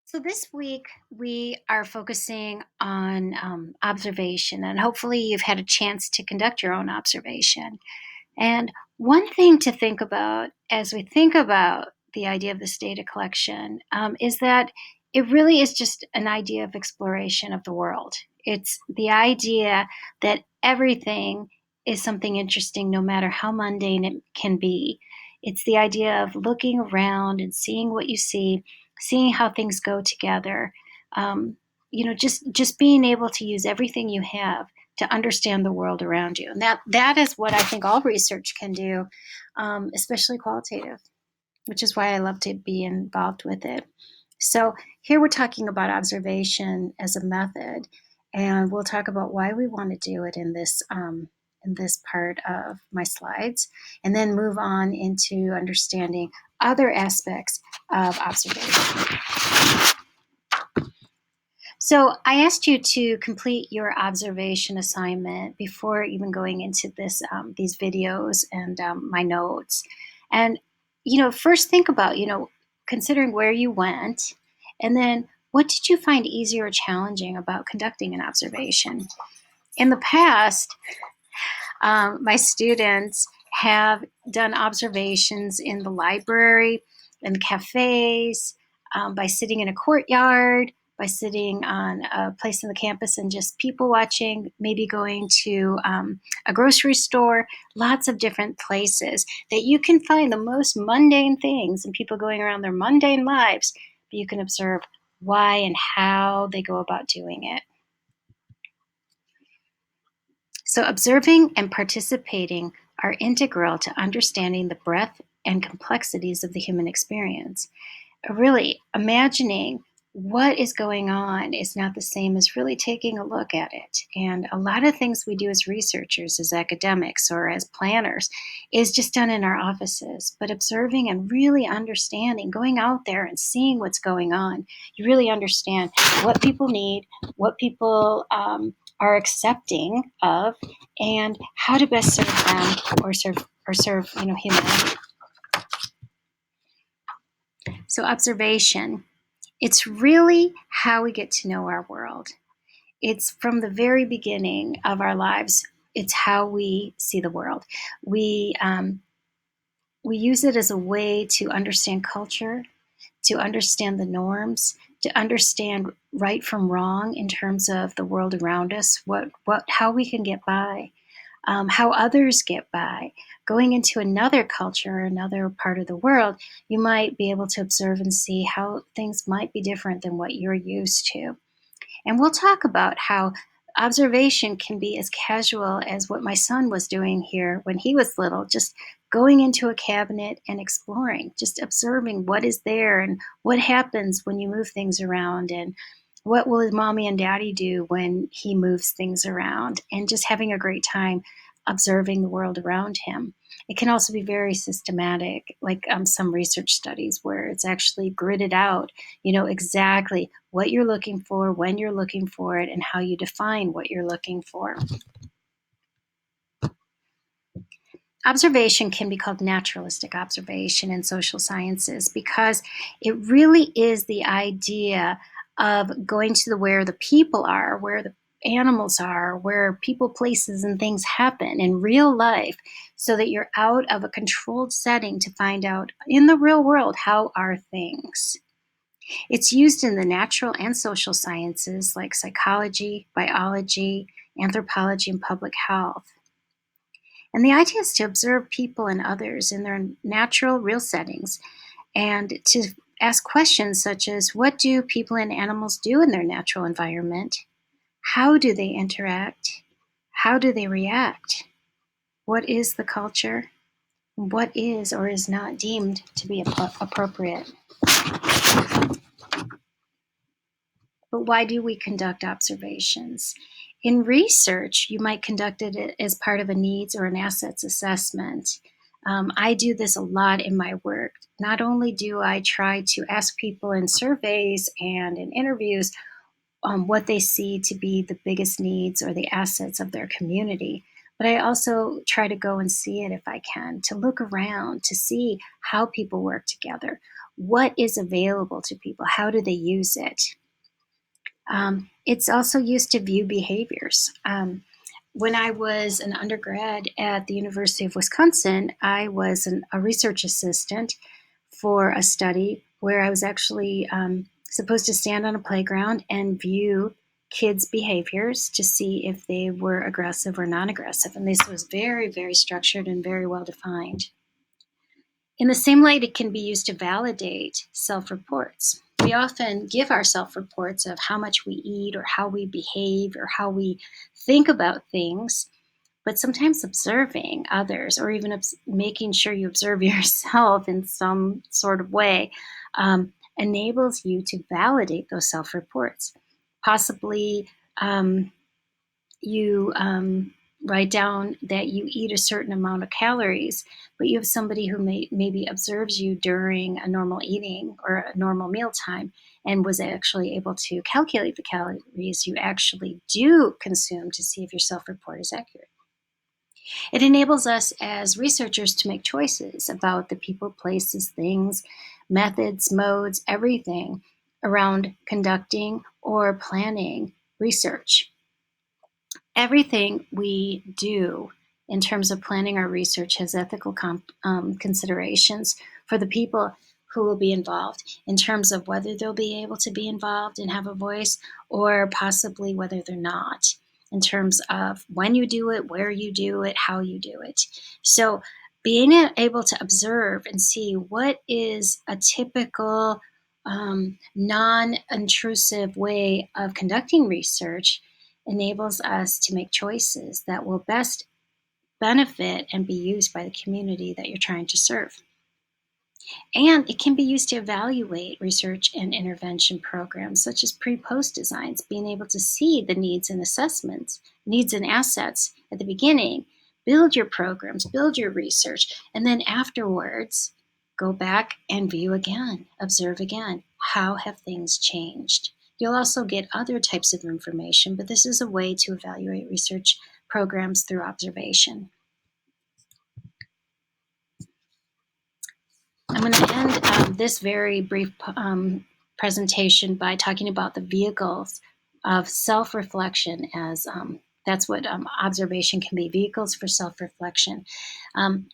So this week we are focusing on observation, and hopefully you've had a chance to conduct your own observation. And one thing to think about as we think about the idea of this data collection is that it really is just an idea of exploration of the world. It's the idea that everything is something interesting, no matter how mundane it can be. It's the idea of looking around and seeing what you see, seeing how things go together. Um, just being able to use everything you have to understand the world around you. And that is what I think all research can do, especially qualitative, which is why I love to be involved with it. So here we're talking about observation as a method, and we'll talk about why we want to do it in this part of my slides, and then move on into understanding other aspects of observation. So I asked you to complete your observation assignment before even going into these videos and my notes. And first think about considering where you went, and then what did you find easier or challenging about conducting an observation? In the past, my students have done observations in the library, in cafes, by sitting in a courtyard, by sitting on a place in the campus and just people watching, maybe going to a grocery store, lots of different places that you can find the most mundane things and people going around their mundane lives, but you can observe why and how they go about doing it. So observing and participating are integral to understanding the breadth and complexities of the human experience. Really, imagining what is going on is not the same as really taking a look at it. And a lot of things we do as researchers, as academics, or as planners is just done in our offices. But observing and really understanding, going out there and seeing what's going on, you really understand what people need, what people are accepting of, and how to best serve them or serve humanity. So observation. It's really how we get to know our world. It's from the very beginning of our lives. It's how we see the world. We use it as a way to understand culture, to understand the norms, to understand right from wrong in terms of the world around us, how we can get by, how others get by. Going into another culture, another part of the world, you might be able to observe and see how things might be different than what you're used to. And we'll talk about how observation can be as casual as what my son was doing here when he was little, just going into a cabinet and exploring, just observing what is there and what happens when you move things around, and what will his mommy and daddy do when he moves things around, and just having a great time observing the world around him. It can also be very systematic, like some research studies where it's actually gridded out, exactly what you're looking for, when you're looking for it, and how you define what you're looking for. Observation can be called naturalistic observation in social sciences because it really is the idea of going to where the people are, where the animals are, where people, places, and things happen in real life, so that you're out of a controlled setting to find out in the real world, how are things. It's used in the natural and social sciences like psychology, biology, anthropology, and public health. And the idea is to observe people and others in their natural, real settings, and to ask questions such as, what do people and animals do in their natural environment? How do they interact? How do they react? What is the culture? What is or is not deemed to be appropriate? But why do we conduct observations? In research, you might conduct it as part of a needs or an assets assessment. I do this a lot in my work. Not only do I try to ask people in surveys and in interviews what they see to be the biggest needs or the assets of their community, but I also try to go and see it if I can, to look around, to see how people work together. what is available to people? How do they use it? It's also used to view behaviors. When I was an undergrad at the University of Wisconsin, I was a research assistant for a study where I was actually supposed to stand on a playground and view kids' behaviors to see if they were aggressive or non aggressive. And this was very, very structured and very well defined. In the same light, it can be used to validate self reports. We often give our self reports of how much we eat or how we behave or how we think about things, but sometimes observing others or even making sure you observe yourself in some sort of way enables you to validate those self reports. Possibly you write down that you eat a certain amount of calories, but you have somebody who maybe observes you during a normal eating or a normal mealtime and was actually able to calculate the calories you actually do consume to see if your self report is accurate. It enables us as researchers to make choices about the people, places, things, methods, modes, everything around conducting or planning research. Everything we do in terms of planning our research has ethical considerations for the people who will be involved in terms of whether they'll be able to be involved and have a voice or possibly whether they're not, in terms of when you do it, where you do it, how you do it. So being able to observe and see what is a typical non-intrusive way of conducting research enables us to make choices that will best benefit and be used by the community that you're trying to serve. And it can be used to evaluate research and intervention programs, such as pre-post designs, being able to see the needs and assessments, needs and assets at the beginning, build your programs, build your research, and then afterwards, go back and view again, observe again. How have things changed? You'll also get other types of information, but this is a way to evaluate research programs through observation. I'm going to end this very brief presentation by talking about the vehicles of self-reflection as that's what observation can be, vehicles for self-reflection.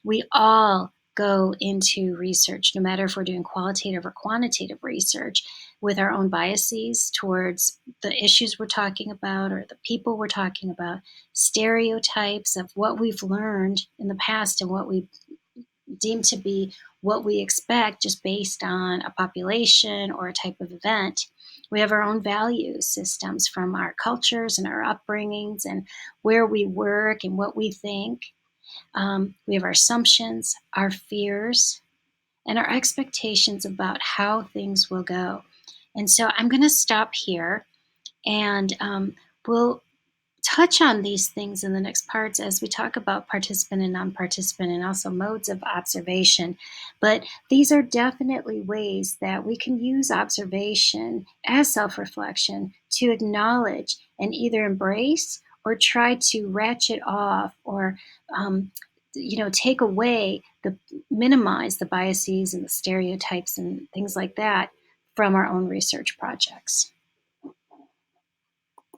We all go into research, no matter if we're doing qualitative or quantitative research, with our own biases towards the issues we're talking about or the people we're talking about, stereotypes of what we've learned in the past and what we deem to be what we expect just based on a population or a type of event. We have our own value systems from our cultures and our upbringings and where we work and what we think. We have our assumptions, our fears, and our expectations about how things will go. And so I'm going to stop here and we'll touch on these things in the next parts as we talk about participant and non-participant and also modes of observation. But these are definitely ways that we can use observation as self-reflection to acknowledge and either embrace or try to ratchet off or take away minimize the biases and the stereotypes and things like that from our own research projects.